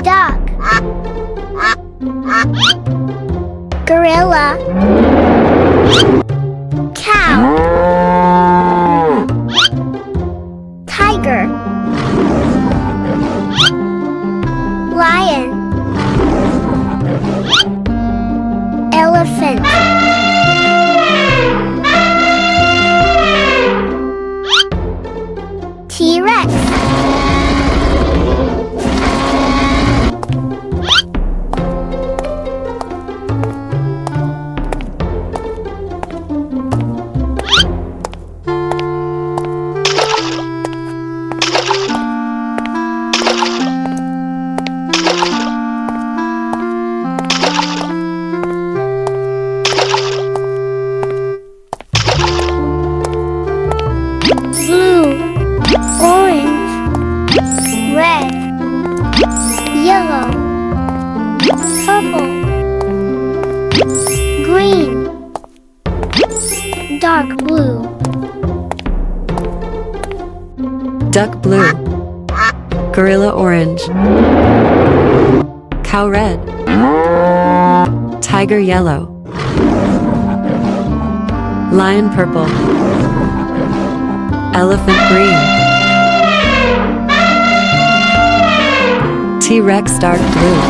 Duck. Gorilla. Cow. Tiger. Lion. Elephant. T-Rex. Blue, orange, red, yellow, purple, green, dark blue. Duck blue. Gorilla orange. Cow red. Tiger yellow. Lion purple. Elephant green. T-Rex dark blue.